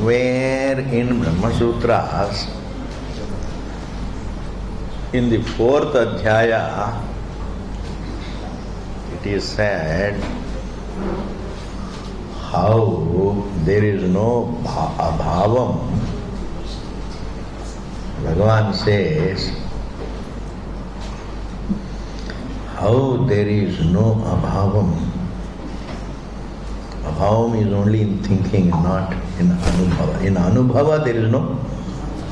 somewhere in Brahma Sutras, in the 4th Adhyaya, it is said how there is no abhavam. Bhagavan says how there is no abhavam. Abhavam is only in thinking, not in anubhava. In anubhava there is no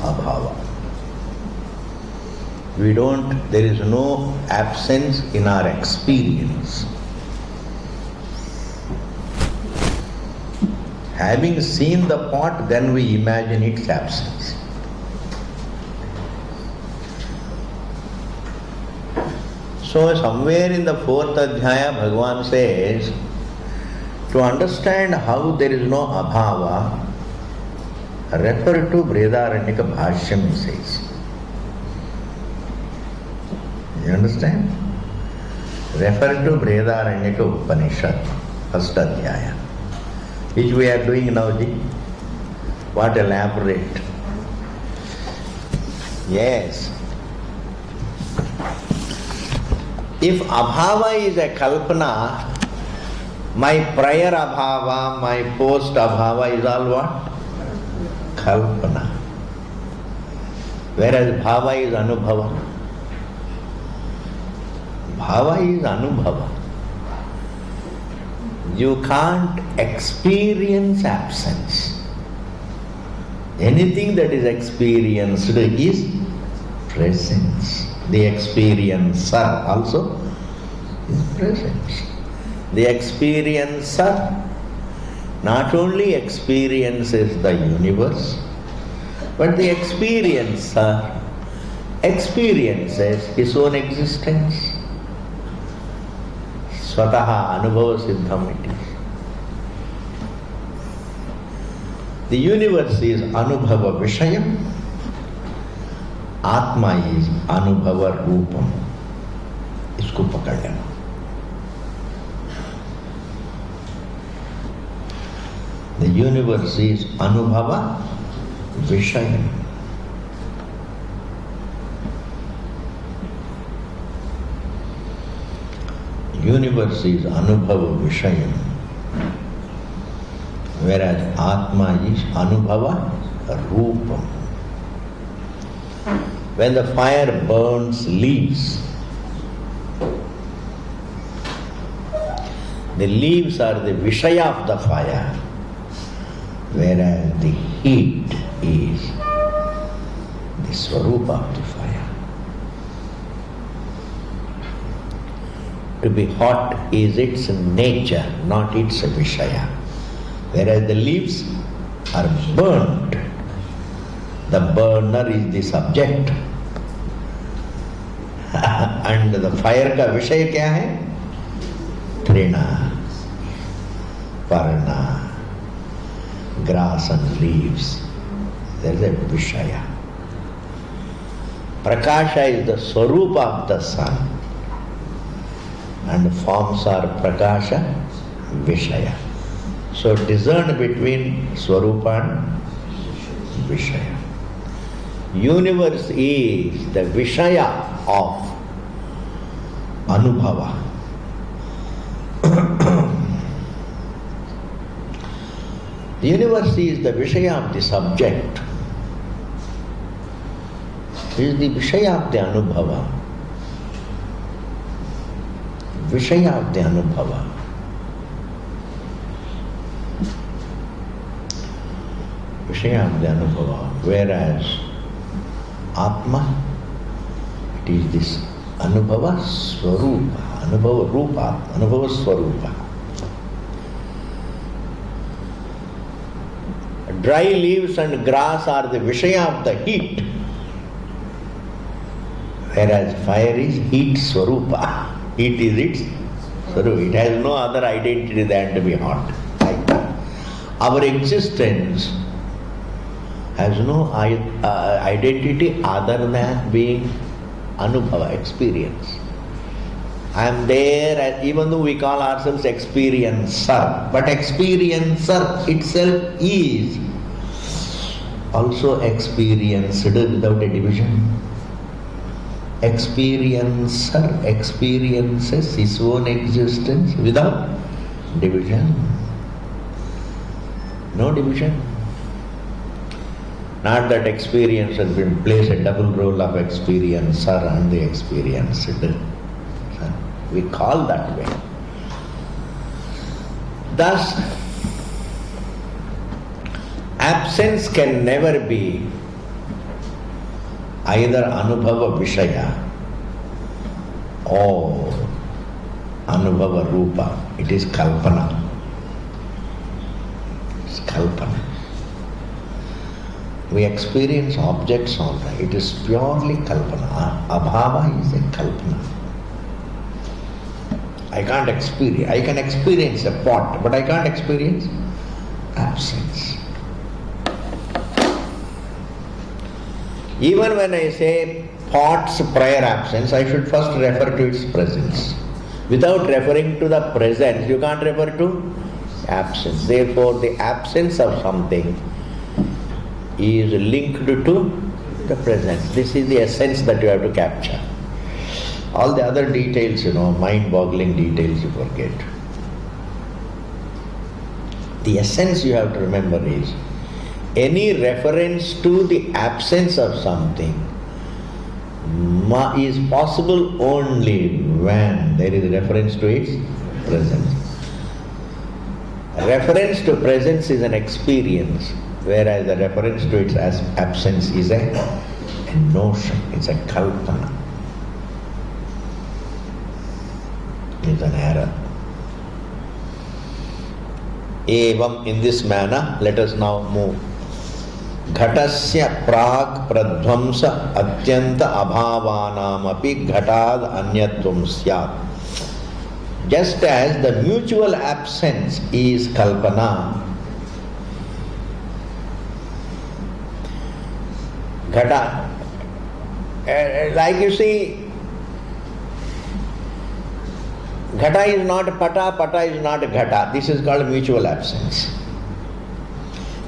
abhava. There is no absence in our experience. Having seen the pot, then we imagine its absence. So somewhere in the 4th Adhyaya, Bhagavan says, to understand how there is no abhava, refer to Bredaranyaka Bhashyam, he says. You understand? Refer to Bredaranyaka Upanishad, 1st Adhyaya, which we are doing now. What elaborate. Yes. If abhava is a kalpana, my prior abhava, my post abhava is all what? Kalpana. Whereas bhava is anubhava. Bhava is anubhava. You can't experience absence. Anything that is experienced is presence. The experiencer also is presence. The experiencer not only experiences the universe, but the experiencer experiences his own existence. Swataha anubhava siddham it is. The universe is anubhava vishayam, Atma is anubhava rupam. इसको पकड़ लेना. The universe is anubhava vishayam. Universe is anubhava vishayam, whereas Atma is anubhava rupam. When the fire burns leaves, the leaves are the vishaya of the fire, whereas the heat is the swarupa of the fire. To be hot is its nature, not its vishaya. Whereas the leaves are burnt, the burner is the subject. And the fire का विषय क्या है? Trina, parna, grass and leaves. There is a vishaya. Prakasha is the swarupa of the sun, and forms are prakasha, vishaya. So discern between swarupa and vishaya. Universe is the vishaya of anubhava. The universe is the vishaya of the subject. It is the vishaya of the anubhava. Vishaya of the anubhava. Vishaya of the anubhava. Whereas Atma, it is this anubhava swarupa, anubhava rupa, anubhava swarupa. Dry leaves and grass are the vishaya of the heat, whereas fire is heat swarupa. Heat is its swarupa. It has no other identity than to be hot. Like that. Our existence has no identity other than being anubhava, experience. I am there, even though we call ourselves experiencer, but experiencer itself is also experienced without a division. Experiencer experiences his own existence without division. No division. Not that experience has been placed a double role of experiencer and the experienced. We call that way. Thus, absence can never be either Anubhava Vishaya or Anubhava Rupa. It is Kalpana. It's Kalpana. We experience objects all right. It is purely Kalpana. Abhava is a Kalpana. I can't experience. I can experience a pot, but I can't experience absence. Even when I say pot's prior absence, I should first refer to its presence. Without referring to the presence, you can't refer to absence. Therefore, the absence of something is linked to the presence. This is the essence that you have to capture. All the other details, mind-boggling details you forget. The essence you have to remember is, any reference to the absence of something is possible only when there is reference to its presence. Reference to presence is an experience, whereas the reference to its absence is a notion, it's a kalpana. It's an error. Evam, in this manner, let us now move. Ghatasya prag pradvamsa atyanta abhavanam api ghatad anyatvam syat. Just as the mutual absence is kalpana, ghata, like you see, ghata is not pata, pata is not ghata. This is called mutual absence.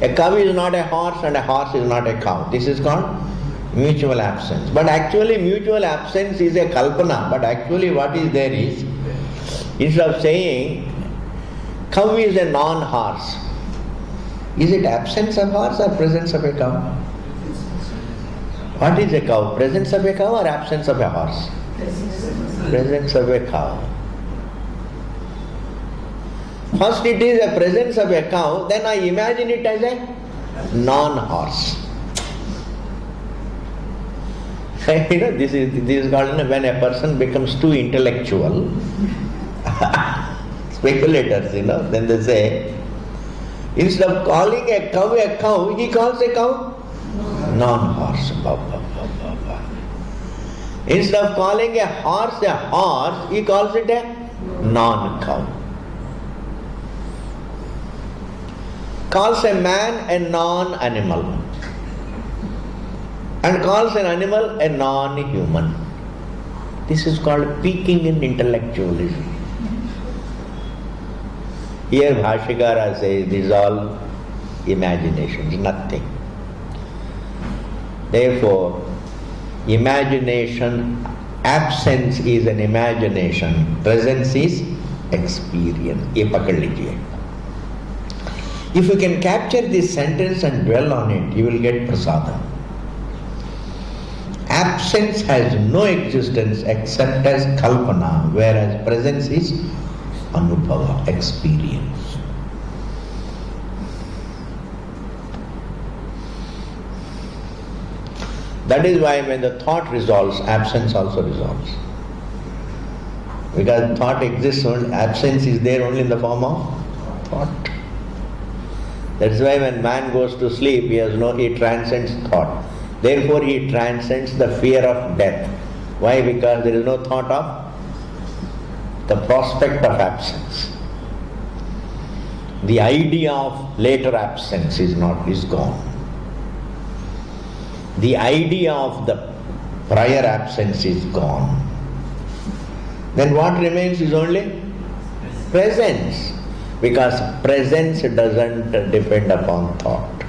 A cow is not a horse and a horse is not a cow. This is called mutual absence. But actually mutual absence is a kalpana. But actually what is there is, instead of saying cow is a non-horse, is it absence of horse or presence of a cow? What is a cow? Presence of a cow or absence of a horse? Presence of a cow. First it is a presence of a cow, then I imagine it as a non-horse. This is called when a person becomes too intellectual. Speculators, then they say, instead of calling a cow, he calls a cow non-horse. Instead of calling a horse, he calls it a non-cow. Calls a man a non-animal and calls an animal a non-human. This is called peaking in intellectualism. Here Bhashikara says this is all imagination, nothing. Therefore, imagination, absence is an imagination, presence is experience. Ye pakad lijiye. If you can capture this sentence and dwell on it, you will get prasadam. Absence has no existence except as kalpana, whereas presence is anubhava, experience. That is why when the thought resolves, absence also resolves. Because thought exists only, absence is there only in the form of thought. That's why when man goes to sleep, he transcends thought. Therefore he transcends the fear of death. Why? Because there is no thought of the prospect of absence. The idea of later absence is gone. The idea of the prior absence is gone. Then what remains is only presence. Because presence doesn't depend upon thought.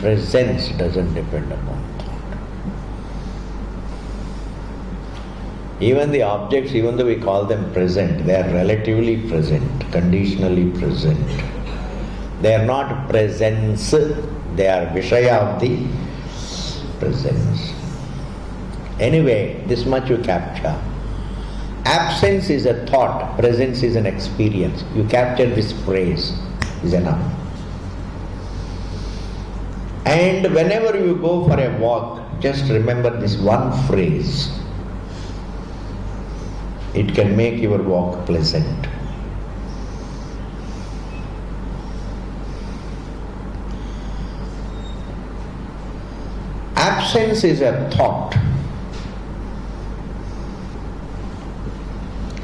presence doesn't depend upon thought. Even the objects, even though we call them present, they are relatively present, conditionally present. They are not presence, they are Vishaya of the presence. Anyway, this much you capture. Absence is a thought, presence is an experience. You capture this phrase, is enough. And whenever you go for a walk, just remember this one phrase. It can make your walk pleasant. Absence is a thought.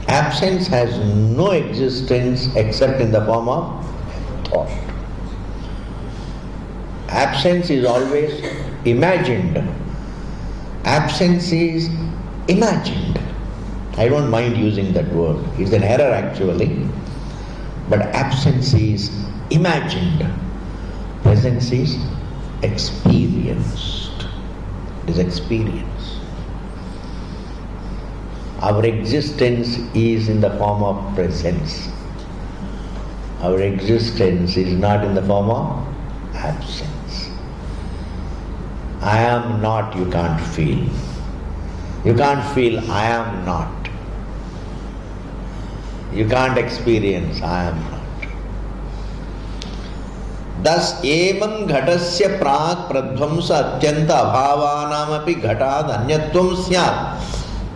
Absence has no existence except in the form of thought. Absence is always imagined. Absence is imagined. I don't mind using that word. It's an error actually. But absence is imagined. Presence is experienced. It is experience. Our existence is in the form of presence. Our existence is not in the form of absence. I am not, you can't feel. You can't feel I am not. You can't experience I am not. Thus, evam ghatasya prak pradvamsa atyanta abhavanamapi ghatad anyatvam syat.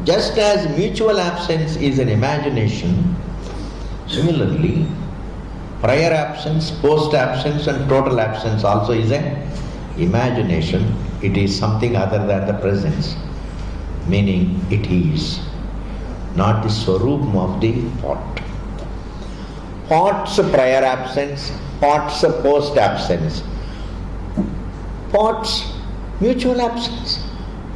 Just as mutual absence is an imagination, similarly, prior absence, post absence and total absence also is an imagination. It is something other than the presence. Meaning it is not the swarupam of the pot. Pot's prior absence, pot's post absence, pot's mutual absence,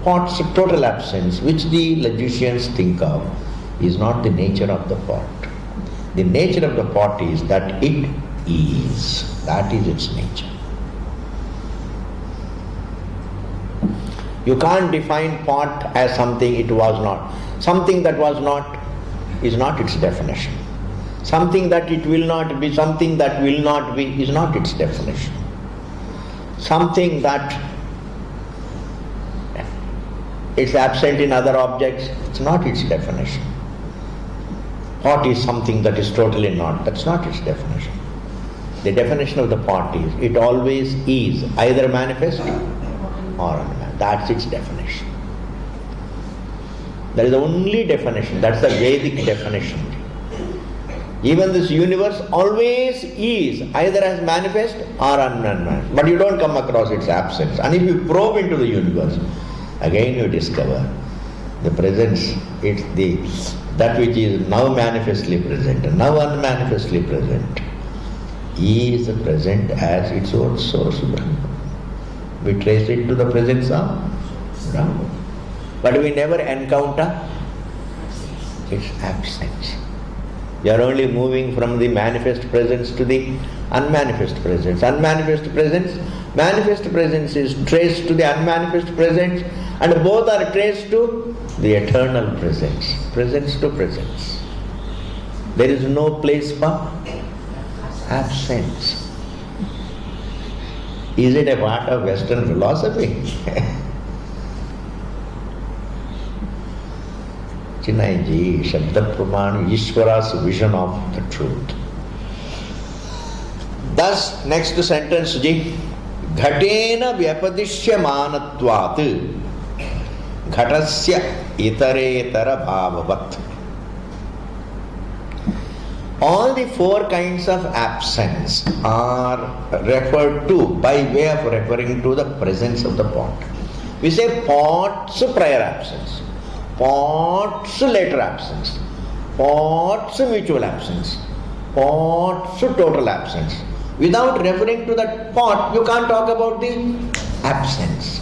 pot's total absence, which the logicians think of, is not the nature of the pot. The nature of the pot is that it is. That is its nature. You can't define pot as something it was not. Something that was not is not its definition. Something that it will not be, something that will not be is not its definition. Something that is absent in other objects, it's not its definition. Pot is something that is totally not. That's not its definition. The definition of the pot is, it always is either manifest or unmanifest. That's its definition. That is the only definition. That's the Vedic definition. Even this universe always is either as manifest or unmanifest. But you don't come across its absence. And if you probe into the universe, again you discover the presence. It's that which is now manifestly present and now unmanifestly present is present as its own source, Brahma. We trace it to the presence of Brahma. But we never encounter its absence. We are only moving from the manifest presence to the unmanifest presence. Unmanifest presence, manifest presence is traced to the unmanifest presence, and both are traced to the eternal presence. Presence to presence. There is no place for absence. Is it a part of Western philosophy? Chinaiji, Shabda Praman, Ishvara's vision of the truth. Thus, next sentence, ji, Ghatena vyapadishyamanatvat Ghatasya itaretara bhavavat. All the four kinds of absence are referred to by way of referring to the presence of the pot. We say pot's prior absence, pot's later absence, pot's mutual absence, pot's total absence. Without referring to that pot, you can't talk about the absence.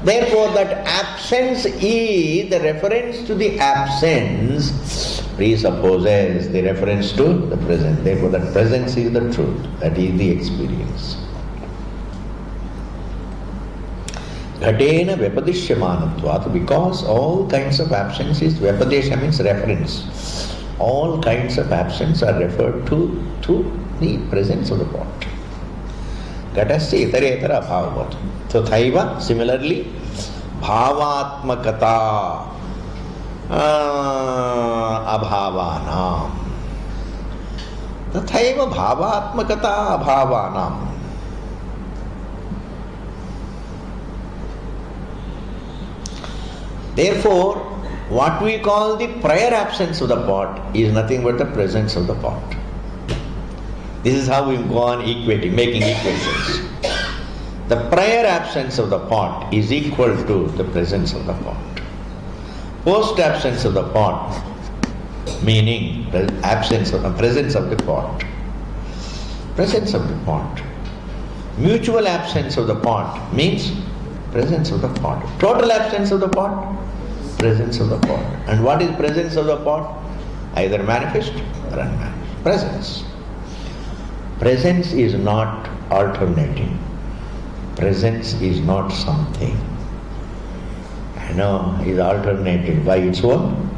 Therefore, that absence is the reference to the absence presupposes the reference to the present. Therefore, that presence is the truth. That is the experience. Ghatena Vyapadishyamanatvat, because all kinds of absence is Vyapadesha means reference. All kinds of absence are referred to through the presence of the pot. Ghatasya itaretara bhavavat. So thaiva, similarly, bhavatmakata abhavanam. Tathaiva bhavatmakata abhavanam. Therefore, what we call the prior absence of the pot is nothing but the presence of the pot. This is how we go on equating, making equations. The prior absence of the pot is equal to the presence of the pot. Post absence of the pot, meaning the absence of the presence of the pot. Presence of the pot. Mutual absence of the pot means presence of the pot. Total absence of the pot, presence of the pot. And what is presence of the pot? Either manifest or unmanifest. Presence. Presence is not alternating. Presence is not something, is alternated by its own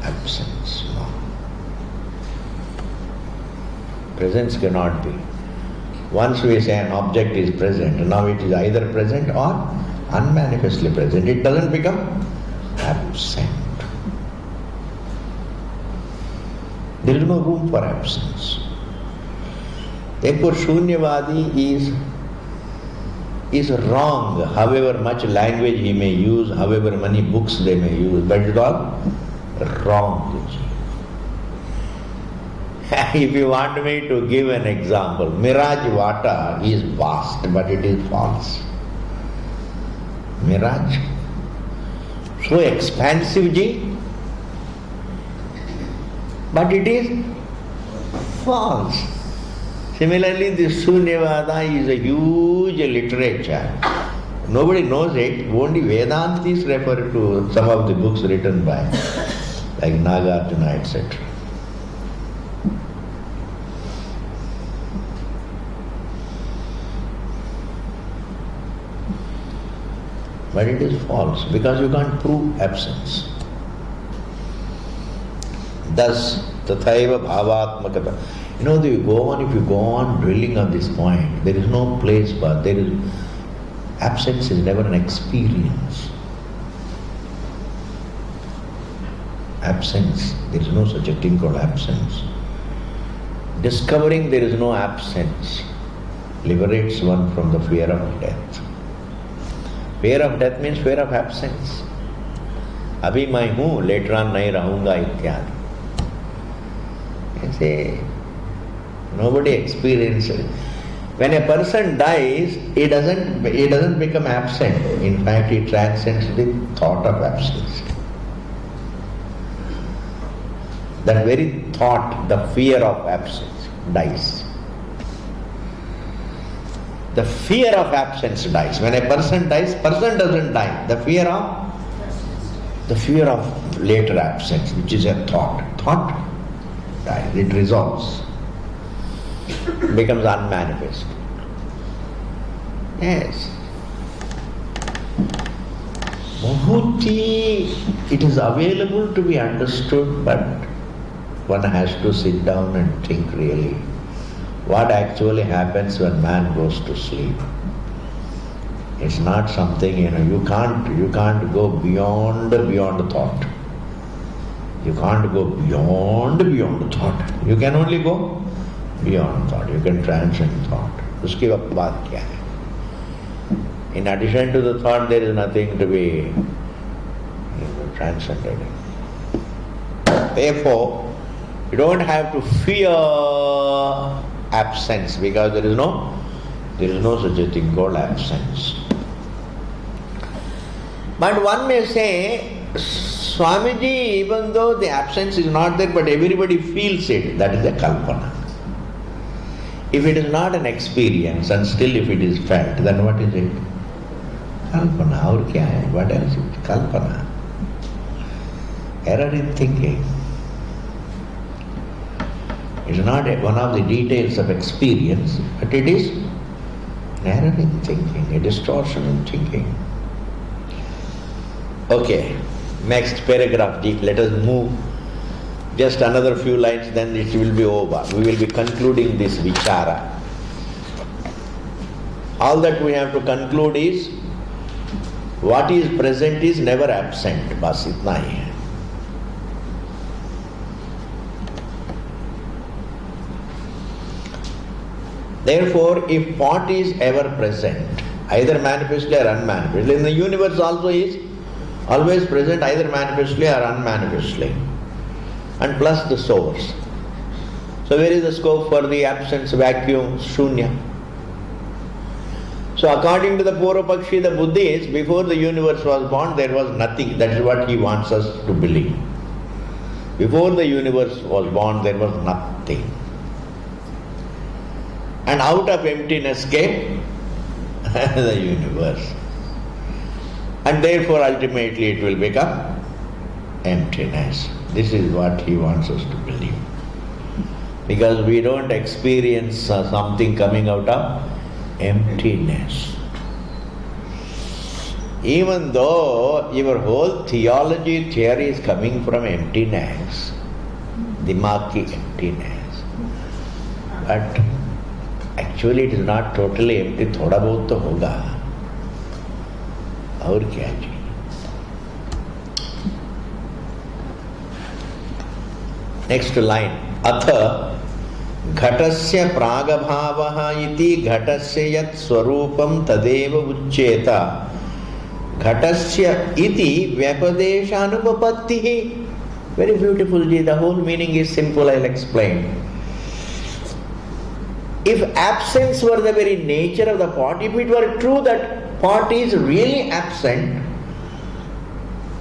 absence. No. Presence cannot be. Once we say an object is present, now it is either present or unmanifestly present. It doesn't become absent. There is no room for absence. Therefore, Shunyavadi is wrong, however much language he may use, however many books they may use, but it's all wrong. If you want me to give an example, mirage water is vast, but it is false. Mirage, so expansive, but it is false. Similarly, this Shunyavada is a huge literature. Nobody knows it. Only Vedantis refer to some of the books written by, like Nagarjuna, etc. But it is false because you can't prove absence. Thus, tathaiva bhavatmakata. If you go on drilling on this point, there is no place for absence is never an experience. Absence, there is no such a thing called absence. Discovering there is no absence liberates one from the fear of death. Fear of death means fear of absence. Abhi mai hu, later on nahi rahunga ityadi. You say, nobody experiences it. When a person dies, he doesn't become absent. In fact, he transcends the thought of absence. That very thought, the fear of absence, dies. The fear of absence dies. When a person dies, person doesn't die. The fear of later absence, which is a thought dies. It resolves. Becomes unmanifest. Yes. Mubhuti, it is available to be understood, but one has to sit down and think really what actually happens when man goes to sleep. It's not something, you can't go beyond thought. You can't go beyond thought. You can only go beyond thought. You can transcend thought. Uski baat kya hai? In addition to the thought, there is nothing to be transcended. Therefore, you don't have to fear absence because there is no such a thing called absence. But one may say, Swamiji, even though the absence is not there, but everybody feels it, that is a kalpana. If it is not an experience and still if it is felt, then what is it? Kalpana. Aur kya hai? What else is it? Kalpana. Error in thinking. It is not one of the details of experience, but it is an error in thinking, a distortion in thinking. Okay, next paragraph, Ji. Let us move. Just another few lines, then it will be over. We will be concluding this vichara. All that we have to conclude is, what is present is never absent. Bas itna hi hai. Therefore, if pot is ever present, either manifestly or unmanifestly, in the universe also is always present, either manifestly or unmanifestly, and plus the source. So where is the scope for the absence, vacuum, shunya? So according to the Purva-Pakshi, the Buddhi is, before the universe was born, there was nothing. That is what he wants us to believe. Before the universe was born, there was nothing. And out of emptiness came the universe. And therefore ultimately it will become emptiness. This is what he wants us to believe. Because we don't experience something coming out of emptiness. Even though your whole theology theory is coming from emptiness, dimag ki emptiness, but actually it is not totally empty, thoda bahut to hoga. Aur kya ji? Next line. Atha घटस्य प्रागभावः इति घटस्य यत् स्वरूपं तदेव उच्येत घटस्य इति व्यपदेशानुपपत्तिः. Very beautiful, ji. The whole meaning is simple. I'll explain. If absence were the very nature of the pot, if it were true that pot is really absent,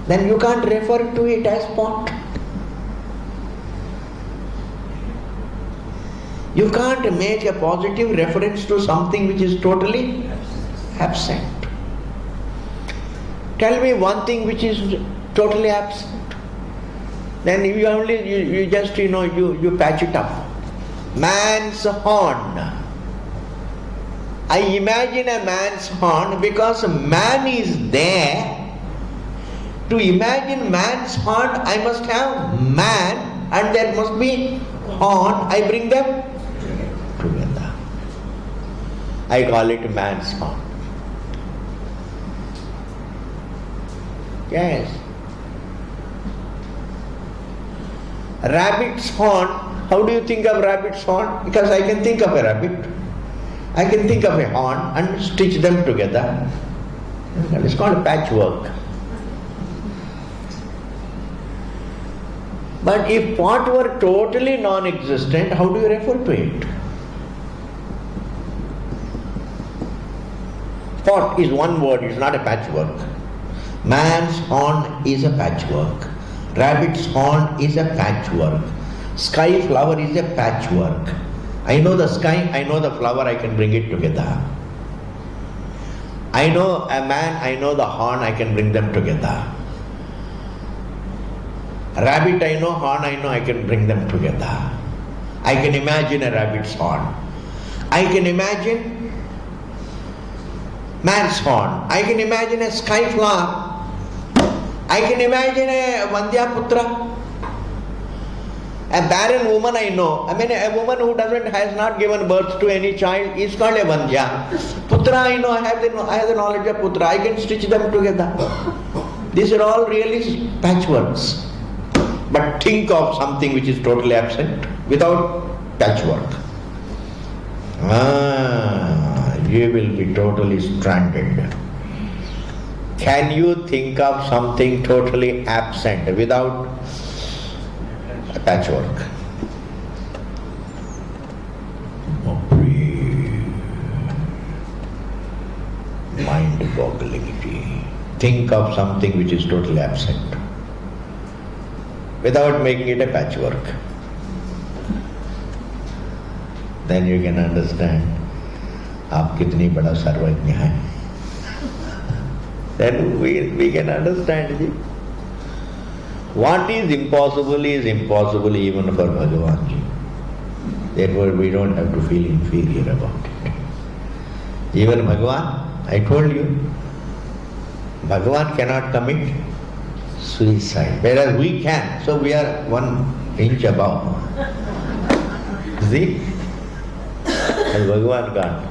then you can't refer to it as pot. You can't make a positive reference to something which is totally absent. Tell me one thing which is totally absent. Then you just you patch it up. Man's horn. I imagine a man's horn because man is there. To imagine man's horn, I must have man and there must be horn. I bring them together. I call it man's horn. Yes. Rabbit's horn. How do you think of rabbit's horn? Because I can think of a rabbit. I can think of a horn and stitch them together. It's called patchwork. But if pot were totally non-existent, how do you refer to it? Pot is one word, it's not a patchwork. Man's horn is a patchwork. Rabbit's horn is a patchwork. Sky flower is a patchwork. I know the sky, I know the flower, I can bring it together. I know a man, I know the horn, I can bring them together. Rabbit I know, horn I know, I can bring them together. I can imagine a rabbit's horn. I can imagine man's horn. I can imagine a sky flower. I can imagine a Vandya Putra. A barren woman I know. I mean a woman who has not given birth to any child is called a Vandya. Putra I know, I have the knowledge of Putra. I can stitch them together. These are all really patchworks. But think of something which is totally absent without patchwork. You will be totally stranded. Can you think of something totally absent without a patchwork? Mind-boggling. Think of something which is totally absent without making it a patchwork. Then you can understand आप कितनी बड़ा सर्वज्ञ हैं. Then we can understand ji. What is impossible even for Bhagavan ji. Therefore we don't have to feel inferior about it. Even Bhagavan, I told you, Bhagavan cannot commit suicide, whereas we can. So we are 1 inch above. See? And Bhagavan can't.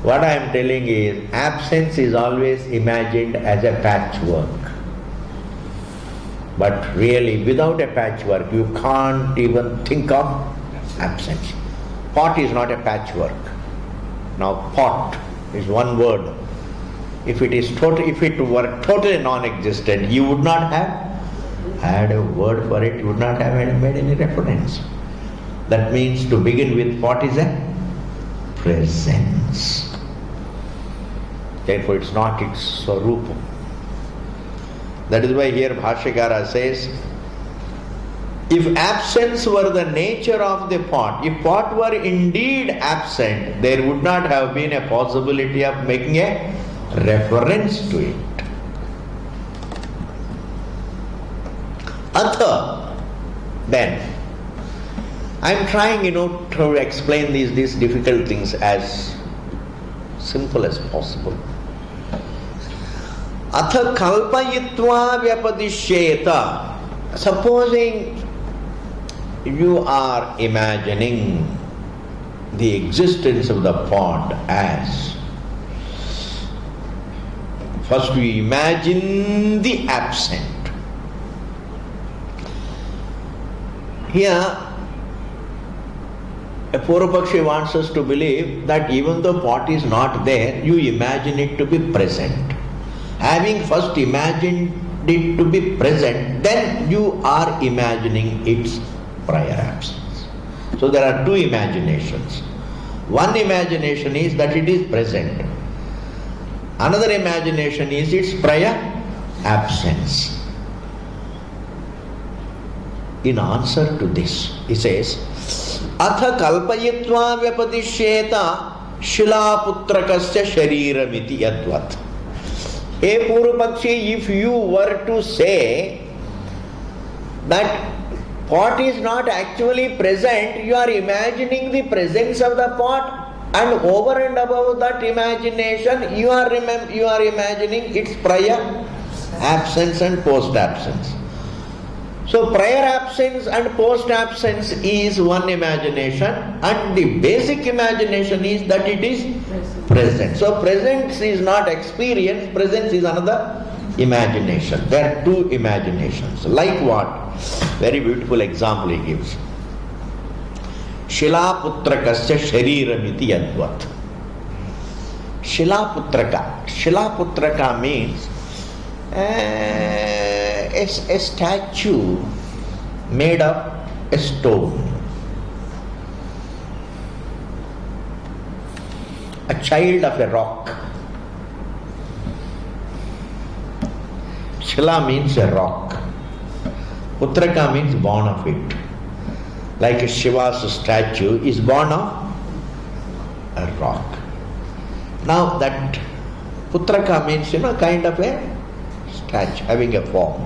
What I am telling is, absence is always imagined as a patchwork. But really, without a patchwork, you can't even think of absence. Pot is not a patchwork. Now, pot is one word. If it were totally non-existent, you would not have had a word for it. You would not have made any reference. That means, to begin with, pot is a presence. Therefore, it's not its swarupa. That is why here Bhashyakara says, if absence were the nature of the pot, if pot were indeed absent, there would not have been a possibility of making a reference to it. Atha, then, I am trying, to explain these difficult things as simple as possible. Atha kalpayitva vyapadishyeta. Supposing you are imagining the existence of the pot as, first we imagine the absent. Here, a Purvapakshi wants us to believe that even though pot is not there, you imagine it to be present. Having first imagined it to be present, then you are imagining its prior absence. So there are two imaginations. One imagination is that it is present. Another imagination is its prior absence. In answer to this, he says, Atha kalpayitva vyapadishyeta shilaputrakasya shariramiti yadvat. Hey Purvapakshi, if you were to say that pot is not actually present, you are imagining the presence of the pot, and over and above that imagination, you are imagining its prior absence and post-absence. So prior absence and post-absence is one imagination, and the basic imagination is that it is present. So presence is not experience, presence is another imagination. There are two imaginations. Like what? Very beautiful example he gives. Shilaputrakasya shariramiti yadvat. Shilaputraka. Shilaputraka means a statue made of a stone. A child of a rock. Shila means a rock. Putraka means born of it. Like Shiva's statue is born of a rock. Now that Putraka means, kind of a statue having a form.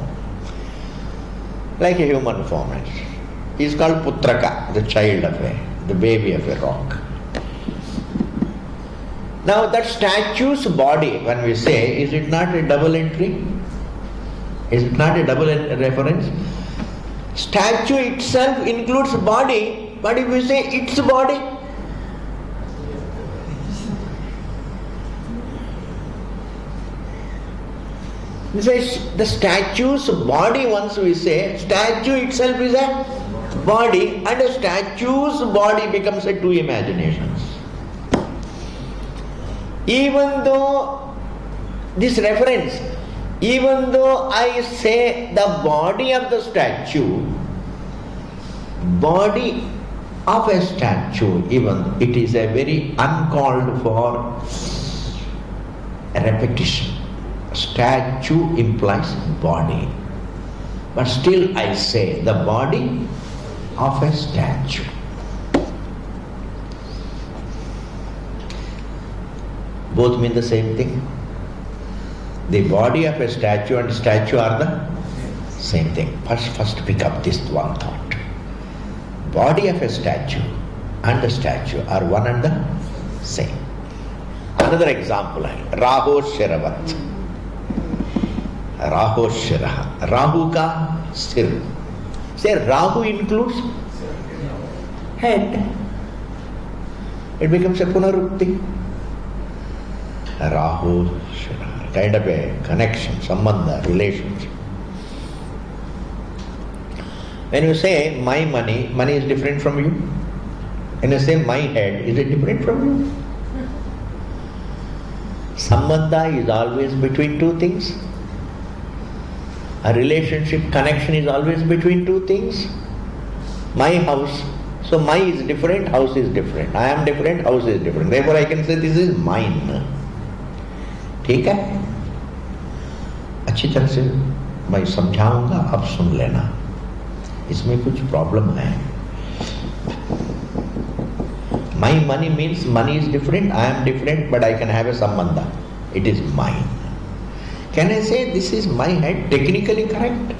Like a human form. He is called Putraka, the child of the baby of a rock. Now that statue's body, when we say, is it not a double entry? Is it not a double reference? Statue itself includes body, but if we say its body, we say the statue's body, once we say, statue itself is a body, and a statue's body becomes a two imaginations. Even though this reference, even though I say the body of the statue, body of a statue, even it is a very uncalled for repetition. Statue implies body, but still I say the body of a statue. Both mean the same thing. The body of a statue and statue are the same thing. First pick up this one thought. Body of a statue and the statue are one and the same. Another example, Raho Sheravat. Rahoshiraha. Rahu ka sir. Say Rahu includes head. It becomes a punarukti. Rahoshiraha. Kind of a connection, sambandha, relationship. When you say my money, money is different from you. When you say my head, is it different from you? Sambandha is always between two things. A relationship connection is always between two things. My house, so my is different, house is different. I am different, house is different. Therefore I can say this is mine. ठीक है? अच्छी तरह से मैं समझाऊंगा, आप सुन लेना. इसमें कुछ प्रॉब्लम है. My money means money is different, I am different, but I can have a sambandha. It is mine. Can I say this is my head? Technically correct?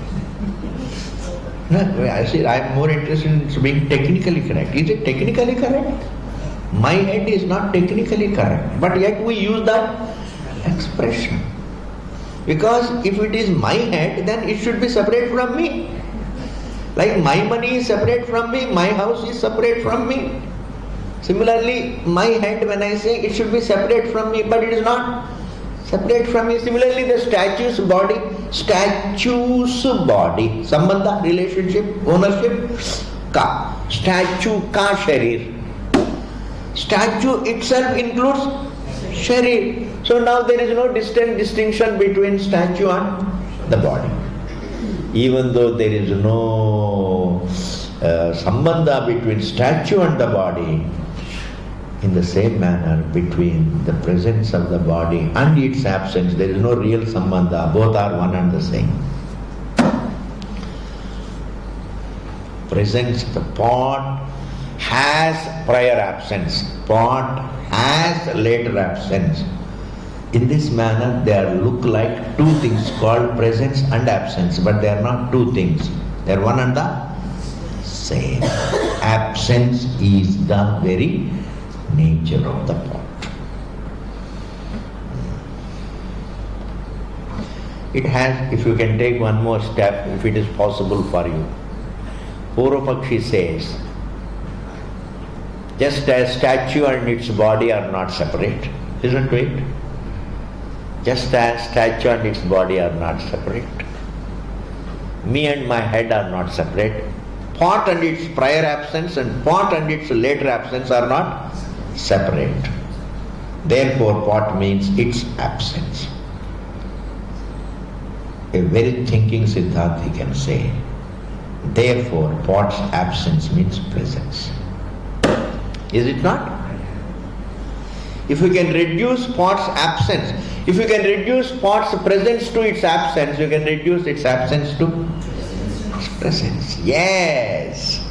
No, I am more interested in being technically correct. Is it technically correct? My head is not technically correct, but yet we use that expression. Because if it is my head, then it should be separate from me. Like my money is separate from me, my house is separate from me. Similarly, my head, when I say, it should be separate from me, but it is not separate from me. Similarly, the statue's body, sambandha, relationship, ownership, ka, statue ka sharir. Statue itself includes sharir. So now there is no distinct distinction between statue and the body. Even though there is no sambandha between statue and the body, in the same manner between the presence of the body and its absence, there is no real sambandha. Both are one and the same. Presence, the pot has prior absence, pot has later absence. In this manner, they are look like two things called presence and absence, but they are not two things. They are one and the same. Absence is the very nature of the pot. It has, if you can take one more step, if it is possible for you. Purvapakshi says, just as statue and its body are not separate, isn't it? Just as statue and its body are not separate, me and my head are not separate, pot and its prior absence and pot and its later absence are not separate. Therefore, pot means its absence. A very thinking Siddharthi can say, therefore, pot's absence means presence. Is it not? If you can reduce pot's absence, if you can reduce pot's presence to its absence, you can reduce its absence to its presence. Yes.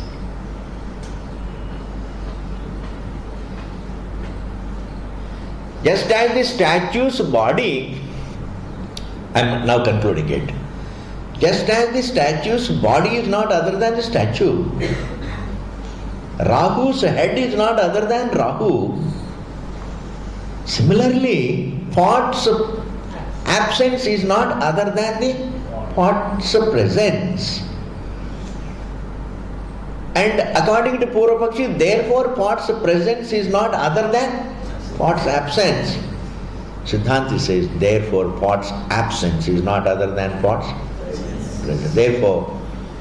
Just as the statue's body, I am now concluding it. Just as the statue's body is not other than the statue, Rahu's head is not other than Rahu. Similarly, pot's absence is not other than the pot's presence. And according to Purvapakshi, therefore pot's presence is not other than pot's absence. Siddhanti says, therefore pot's absence is not other than pot's presence. Therefore,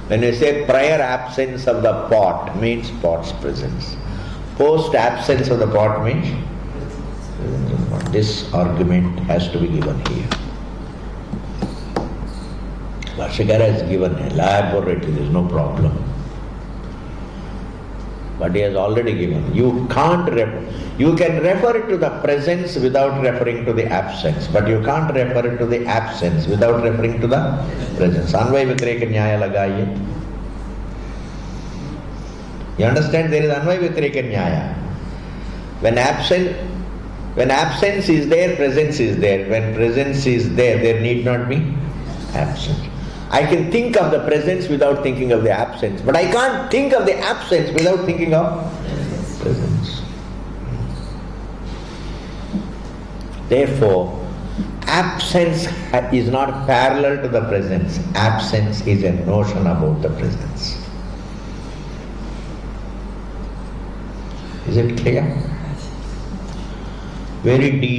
when you say prior absence of the pot means pot's presence. Post absence of the pot means presence of the pot. This argument has to be given here. Bhashyakara has given elaborately, there is no problem. But he has already given. You can refer to the presence without referring to the absence, but you can't refer to the absence without referring to the presence. Anvay Vikreka Nyaya lagaiye. You understand? There is Anvay Vikreka Nyaya. When absence is there, presence is there. When presence is there, there need not be absence. I can think of the presence without thinking of the absence, but I can't think of the absence without thinking of presence. Therefore, Absence is not parallel to the presence. Absence is a notion about the presence. Is it clear? Very deep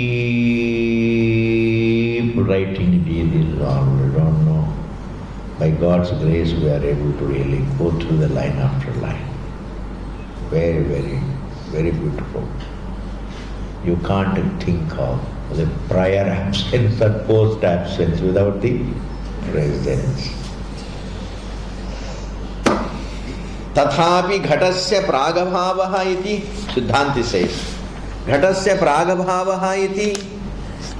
writing it is all. We don't know. By God's grace we are able to really go through the line after line. Very, very, very beautiful. You can't think of the prior absence or post absence without the presence. Tathapi ghatasya pragabhavaha iti, Siddhanti says, ghatasya pragabhavaha iti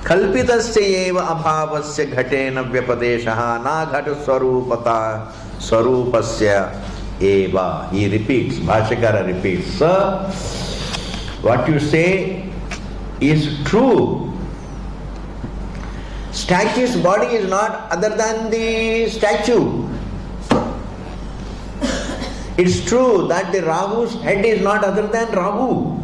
kalpitasya eva abhavasya ghatena vyapadeshaha na ghat swarupata swarupasya eva. He repeats, Bhashyakara repeats, sir, what you say is true. Statue's body is not other than the statue. It's true that the Rahu's head is not other than Rahu.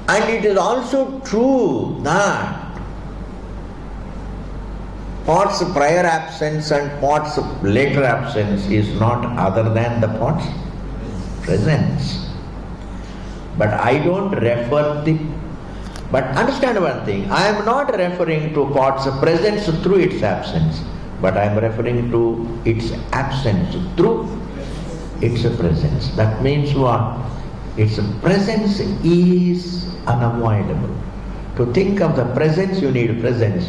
And it is also true that Pot's prior absence and Pot's later absence is not other than the Pot's presence. But I don't refer but understand one thing, I am not referring to Pot's presence through its absence, but I am referring to its absence through its presence. That means what? Its presence is unavoidable. To think of the presence, you need presence.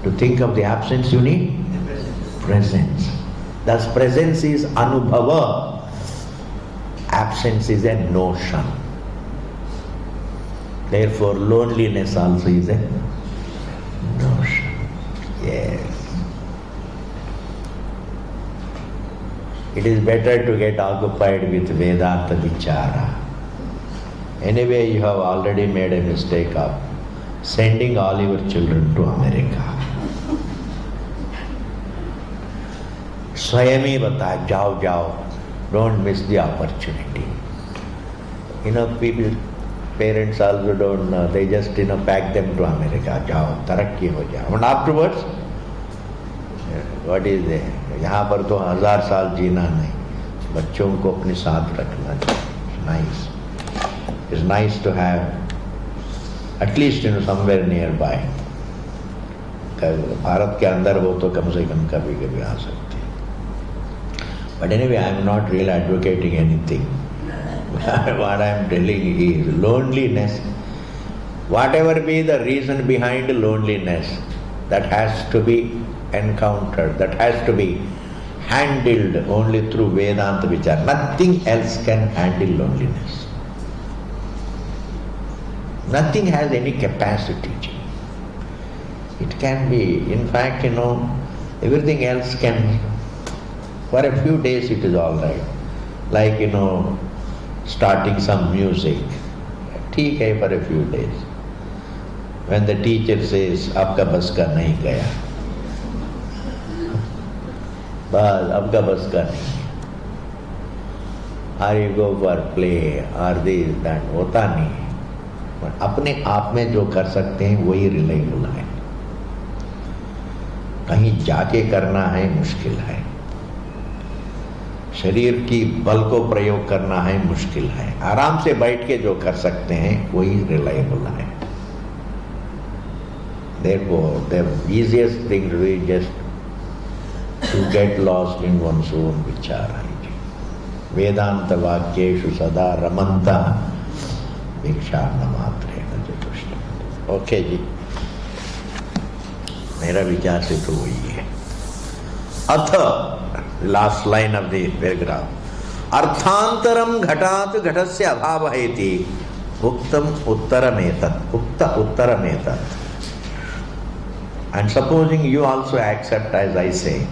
To think of the absence, you need presence. Thus presence is anubhava. Absence is a notion. Therefore, loneliness also is a notion. Yes. It is better to get occupied with Vedanta Vichara. Anyway, you have already made a mistake of sending all your children to America. Swayami bata, jao jao. Don't miss the opportunity. People, parents also don't know. They just, pack them to America. Jao, tarakki ho jao. And afterwards, what is there? यहाँ पर तो 1000 साल जीना नहीं. बच्चों को अपने साथ रखना चाहिए. Nice. It's nice to have at least somewhere nearby. Bharat के अंदर वो तो कम से कम कभी कभी आ सकते हैं. But anyway, I am not really advocating anything. What I am telling is loneliness. Whatever be the reason behind loneliness, that has to be encountered, that has to be handled only through Vedanta Vichara. Nothing else can handle loneliness. Nothing has any capacity. It can be, in fact, everything else can, for a few days it is all right. Like, starting some music. ठीक है for a few days. When the teacher says, आपका बस का नहीं गया. बस आपका बस का नहीं. Or you go for play, or this, that, होता नहीं. But अपने आप में जो कर सकते हैं वही रिलायबल है. कहीं जाके करना है मुश्किल है. शरीर की बल को प्रयोग करना है मुश्किल है. आराम से बैठ के जो कर सकते हैं वही रिलायबल है. Therefore, the easiest thing to do is just to get lost in one's own vichara. Vedanta vakyeshu sada ramanta vikshana matrena jatushta. Okay जी, मेरा विचार से तो वही है. अथ, last line of the paragraph, अर्थांतरम घटात घटस्य अभावहेति उक्तम उत्तरमेतत्. उक्त उत्तरमेतत्. And supposing you also accept, as I say,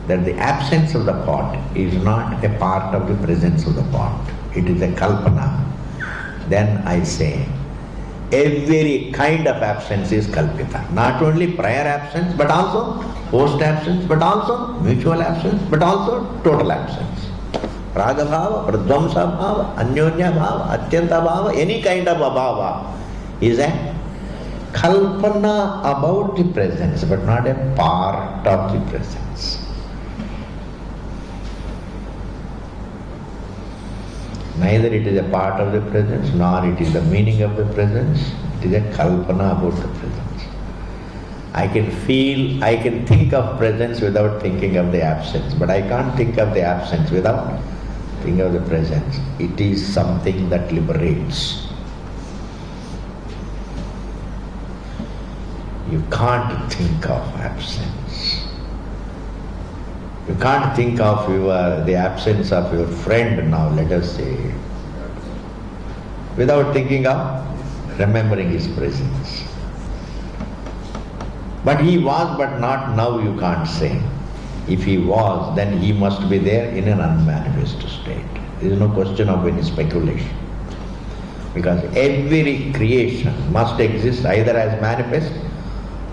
that the absence of the pot is not a part of the presence of the pot, it is a kalpana, then I say, every kind of absence is kalpita. Not only prior absence, but also post absence, but also mutual absence, but also total absence. Raga bhava, pradvamsa bhava, anyonya bhava, atyanta bhava, any kind of abhava is a kalpana about the presence, but not a part of the presence. Neither it is a part of the presence, nor it is the meaning of the presence. It is a kalpana about the presence. I can feel, I can think of presence without thinking of the absence, but I can't think of the absence without thinking of the presence. It is something that liberates. You can't think of absence. You can't think of the absence of your friend now, let us say, without thinking of remembering his presence. But he was, but not now, you can't say. If he was, then he must be there in an unmanifest state. There is no question of any speculation. Because every creation must exist either as manifest.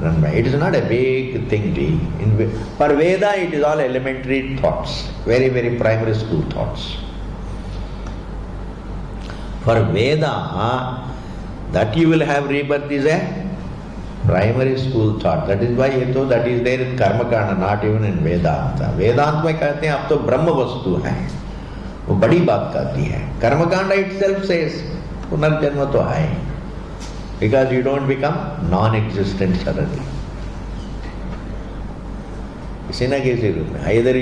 It is not a big thing. For Veda, it is all elementary thoughts, very, very primary school thoughts. For Veda, that you will have rebirth is a primary school thought. That is why that is there in Karma Kanda, not even in Vedanta. Vedanta में कहते हैं अब तो ब्रह्म वस्तु है, वो बड़ी बात कहती है. Karma Kanda itself says पुनर्जन्म तो है. Because you don't become non-existent suddenly. किसी न किसी रूप में either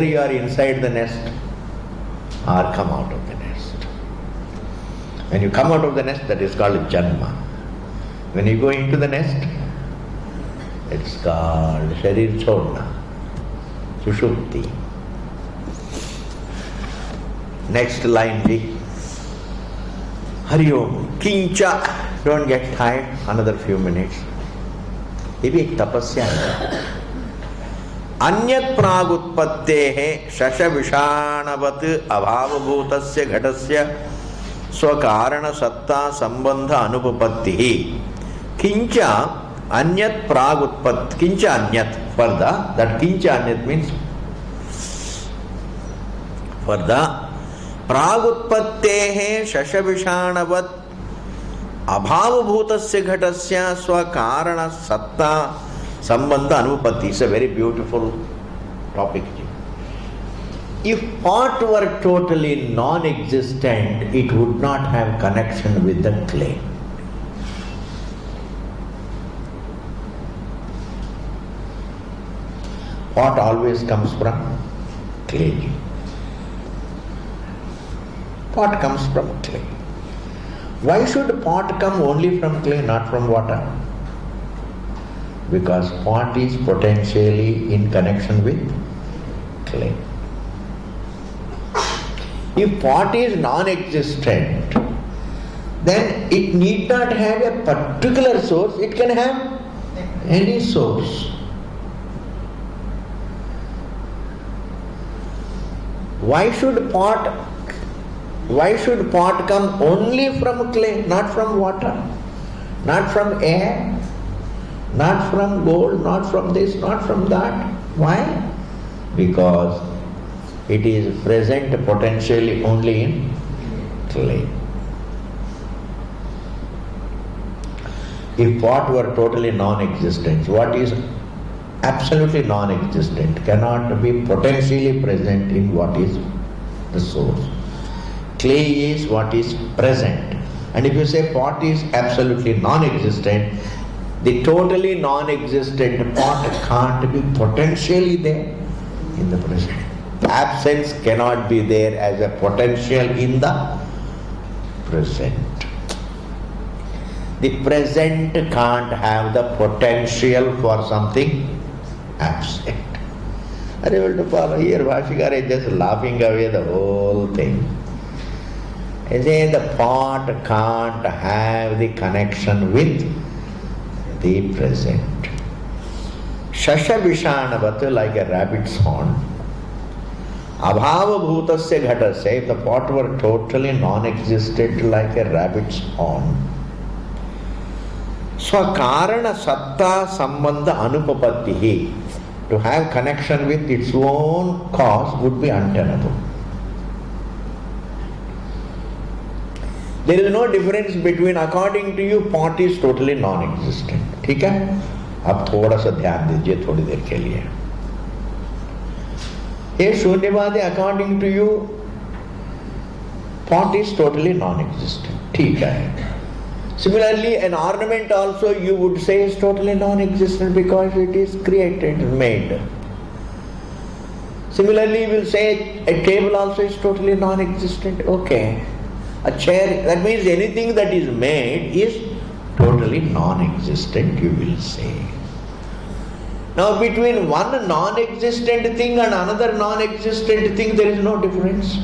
you are inside the nest or come out of the nest. When you come out of the nest, that is called janma. When you go into the nest, it's called sharir chodna, sushupti. Next line, Hari Om, Kincha, don't get tired, another few minutes. ये भी एक तपस्या है. अन्यत् प्रागुत्पत्तेः शश विषाणवत् अभावभूतस्य घटस्य स्वकारण सत्ता संबंध अनुपपत्तिः. किंच अन्यत् प्रागुत्पत्ति, किंच अन्यत्, further, that kincha anyat means further, प्रागुत्पत्तेः शशविषाणवत् अभावभूतस्य घटस्य स्वकारण सत्ता संबंध अनुपपत्ति. It's a very beautiful topic. If pot were totally non-existent, it would not have connection with the clay. Pot always comes from clay. Pot comes from clay. Why should pot come only from clay, not from water? Because pot is potentially in connection with clay. If pot is non-existent, then it need not have a particular source, it can have any source. Why should pot come only from clay, not from water, not from air, not from gold, not from this, not from that? Why? Because it is present potentially only in clay. If pot were totally non-existent, what is absolutely non-existent cannot be potentially present in what is the source. Clay is what is present. And if you say pot is absolutely non-existent, the totally non-existent pot can't be potentially there in the present. Absence cannot be there as a potential in the present. The present can't have the potential for something absent. Are you able to follow? Here Bhashikara is just laughing away the whole thing. He says the pot can't have the connection with the present. Shasha Vishanavata, like a rabbit's horn. Abhava bhutasya ghatasya, if the pot were totally non-existent like a rabbit's horn. Swakarana satta sambandha anupapattihi, to have connection with its own cause would be untenable. There is no difference between, according to you, pot is totally non-existent. ठीक है? अब थोड़ा सा ध्यान दीजिए थोड़ी देर के लिए. ये शून्यवादी, according to you, pot is totally non-existent. ठीक है. Similarly, an ornament also you would say is totally non-existent because it is created, made. Similarly, we will say a table also is totally non-existent. Okay. A chair, that means anything that is made is totally non-existent, you will say. Now, between one non-existent thing and another non-existent thing, there is no difference.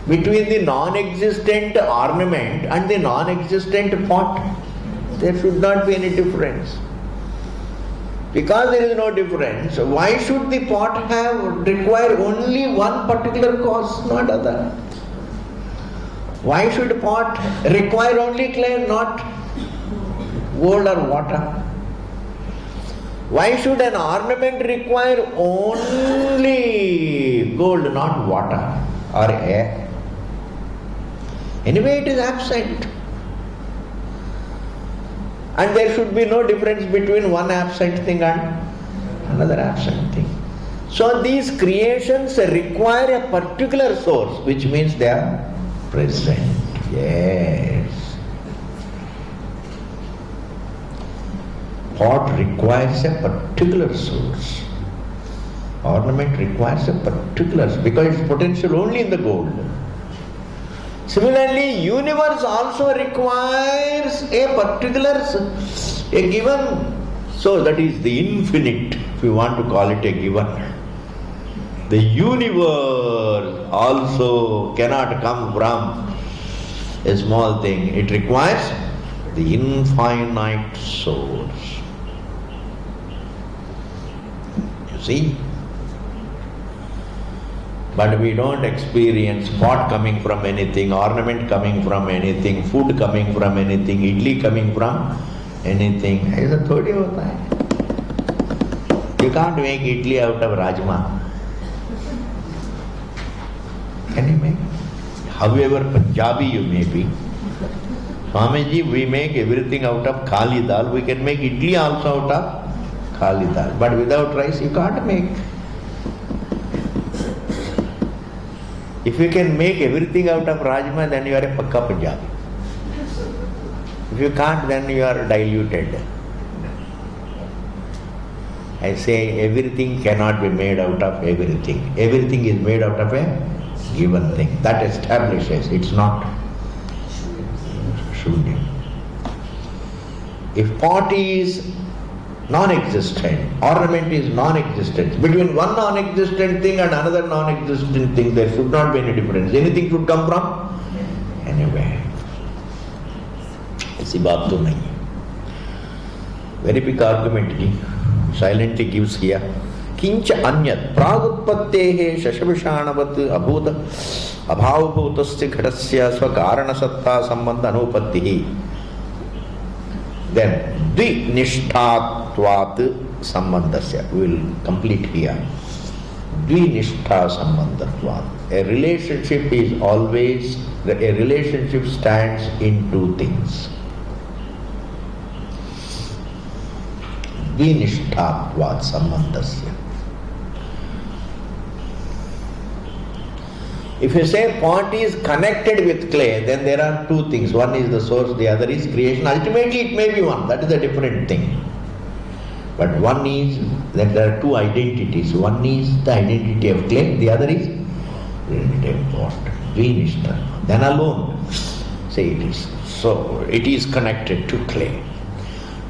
Between the non-existent ornament and the non-existent pot, there should not be any difference. Because there is no difference, why should the pot require only one particular cause, not other? Why should pot require only clay, not gold or water? Why should an ornament require only gold, not water or air? Anyway, it is absent. And there should be no difference between one absent thing and another absent thing. So these creations require a particular source, which means they are present. Yes. Pot requires a particular source. Ornament requires a particular, because it's potential only in the gold. Similarly, universe also requires a particular, a given source, that is the infinite, if you want to call it a given. The universe also cannot come from a small thing. It requires the infinite source. You see? But we don't experience pot coming from anything, ornament coming from anything, food coming from anything, idli coming from anything. ऐसा थोड़ी होता है. You can't make idli out of rajma. Can you make? However Punjabi you may be, Swamiji, we make everything out of khali dal. We can make idli also out of khali dal. But without rice you can't make. If you can make everything out of rajma, then you are a pakka Punjabi. If you can't, then you are diluted. I say everything cannot be made out of everything. Everything is made out of a given thing. That establishes it's not shunya. If pot is non-existent, ornament is non-existent, between one non-existent thing and another non-existent thing there should not be any difference. Anything should come from anywhere. ऐसी बात तो नहीं. Very big argument he silently gives here. किंच अन्यत् प्रागुत्पत्तेः शशविषाणवत् अभूत अभावभूतस्य घटस्य स्वकारणसत्ता संबंध अनुपत्तिः. Then द्विनिष्ठात्वात् संबंधस्य, we will complete here. द्विनिष्ठा संबंधत्वात्. A relationship is always, a relationship stands in two things. द्विनिष्ठात्वात् संबंधस्य. If you say pot is connected with clay, then there are two things. One is the source, the other is creation. Ultimately it may be one, that is a different thing. But one is that there are two identities. One is the identity of clay, the other is the identity of pot. Vinishta. Then alone, say it is. So it is connected to clay.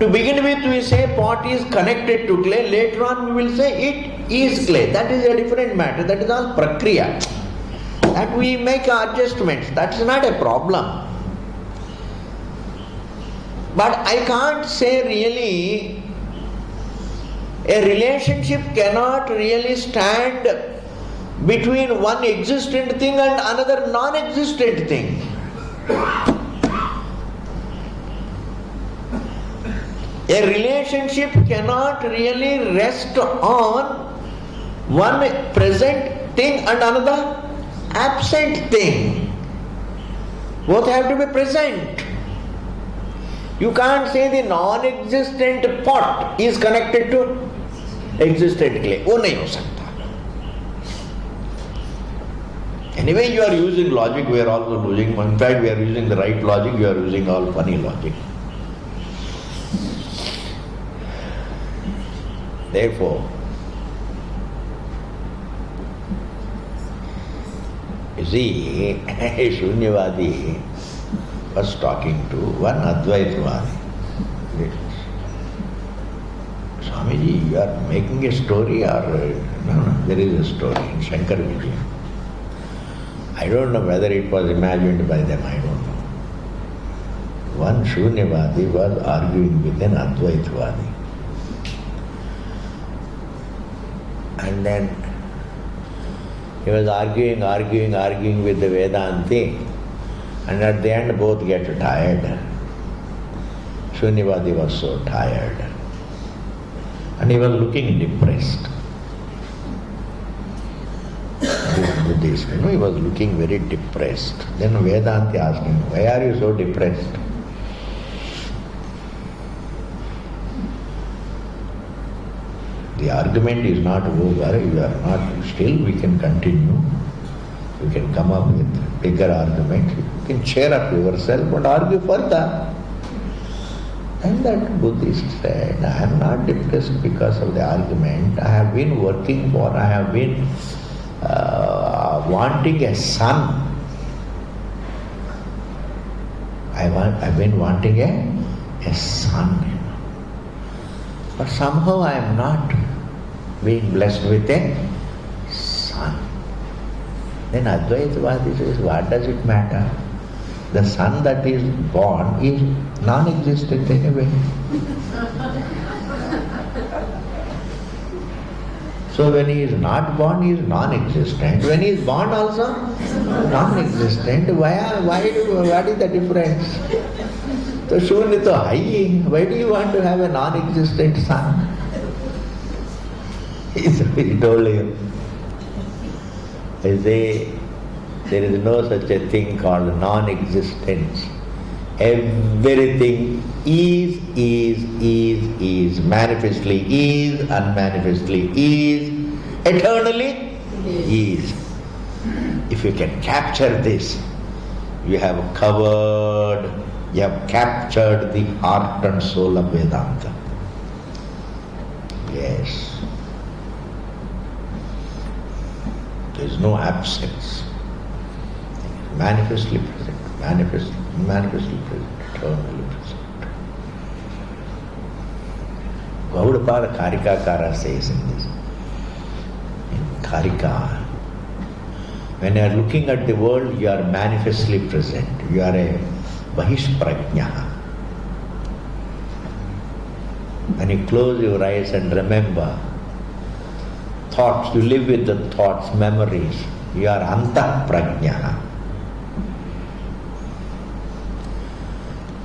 To begin with, we say pot is connected to clay. Later on we will say it is clay. That is a different matter. That is all prakriya. That we make adjustments. That's not a problem. But I can't say really, a relationship cannot really stand between one existent thing and another non-existent thing. A relationship cannot really rest on one present thing and another absent thing. Both have to be present. You can't say the non-existent pot is connected to existent clay. वो नहीं हो सकता. Anyway, you are using logic, we are also using. In fact, we are using the right logic, you are using all funny logic. Therefore, you see, a Shunyavadi was talking to one Advaitvadi. Swamiji, you are making a story or... No, there is a story in Shankar Vijaya. I don't know whether it was imagined by them, I don't know. One Shunyavadi was arguing with an Advaitvadi. And then he was arguing with the Vedanti, and at the end both get tired. Shunyavadi was so tired. And he was looking depressed. Buddhist, he was looking very depressed. Then Vedanti asked him, why are you so depressed? The argument is not over, you are not, still we can continue. You can come up with bigger arguments. You can cheer up yourself and argue further. And that Buddhist said, I am not depressed because of the argument. I have been working for, I have been wanting a son. I've been wanting a son. But somehow I am not being blessed with a son. Then Advaitavadi says, what does it matter? The son that is born is non-existent anyway. So when he is not born, he is non-existent. When he is born also, non-existent. What is the difference? So Shunya to hai. Why do you want to have a non-existent son? He told him, I say, there is no such a thing called non-existence. Everything is, manifestly is, unmanifestly is, eternally is. If you can capture this, you have covered, you have captured the heart and soul of Vedanta. Yes. There is no absence. Manifestly present, manifestly present, eternally present. Gaudapada Karikakara says in this. In Karika, when you are looking at the world, you are manifestly present. You are a Bahishprajna. When you close your eyes and remember thoughts, you live with the thoughts, memories, you are Antahprajna.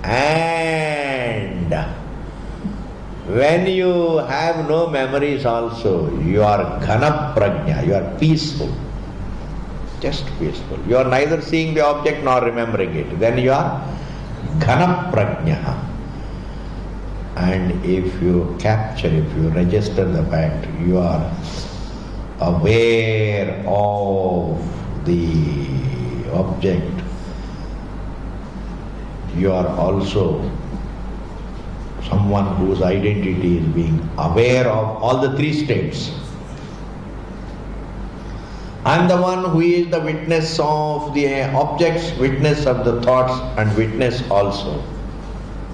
And when you have no memories also, you are Ghanaprajna, you are peaceful. Just peaceful. You are neither seeing the object nor remembering it. Then you are Ghanaprajna. And if you capture, if you register the fact, you are aware of the object, you are also someone whose identity is being aware of all the three states. I am the one who is the witness of the objects, witness of the thoughts, and witness also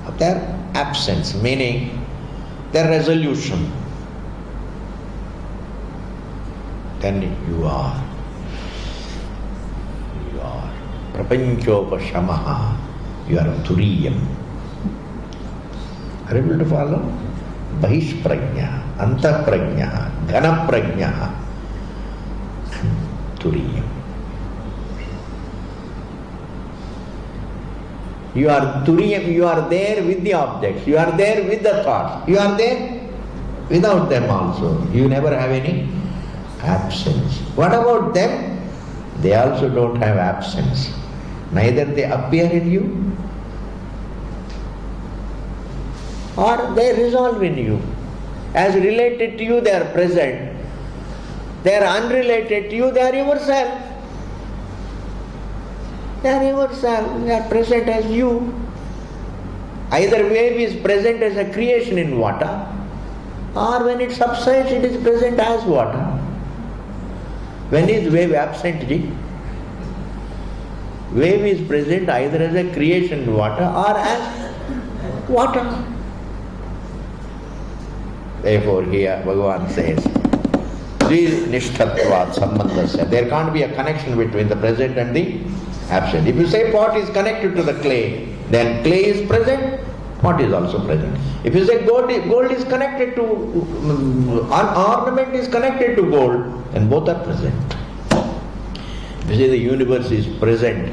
of their absence, meaning their resolution. Then you are prapanchopashamaha, you are turiyam. Are you able to follow? Bahishprajna, Antahprajna, Ghanaprajna, turiyam. You are turiyam, you are there with the objects, you are there with the thoughts, you are there without them also. You never have any absence. What about them? They also don't have absence. Neither they appear in you or they resolve in you. As related to you, they are present. They are unrelated to you, they are yourself. They are yourself, they are present as you. Either wave is present as a creation in water, or when it subsides, it is present as water. When is wave absent? Wave is present either as a creation in water or as water. Therefore here Bhagavan says, Nishthatvat sambandhasya. There can't be a connection between the present and the absent. If you say pot is connected to the clay, then clay is present, pot is also present. If you say gold is connected to, ornament is connected to gold, then both are present. If you say the universe is present,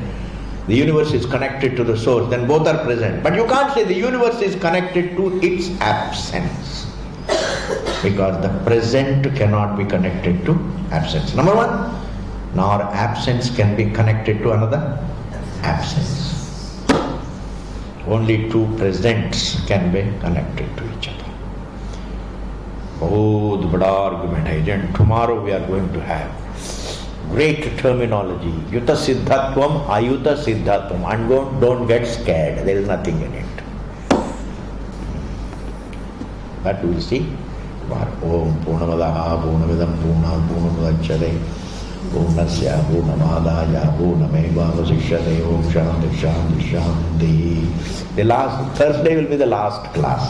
the universe is connected to the source, then both are present. But you can't say the universe is connected to its absence, because the present cannot be connected to absence. Number one, nor absence can be connected to another absence. Only two presents can be connected to each other. Bahut bada argument hai. And tomorrow we are going to have great terminology. Yuta siddhatvam, ayuta siddhatvam. And don't get scared. There is nothing in it. But we will see. Om Purnamadaha Purnamidam Purnam Purnamudachyate Purnasya Purnamadaya Purnameva Vasishyate Om Shanti Shanti Shanti. The last Thursday will be the last class.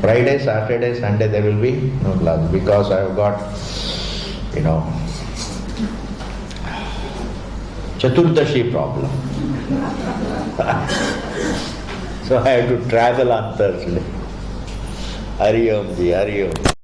Friday, Saturday, Sunday there will be no class, because I have got, Chaturdashi problem. So I have to travel on Thursday. Hari Om Ji, Hari Om.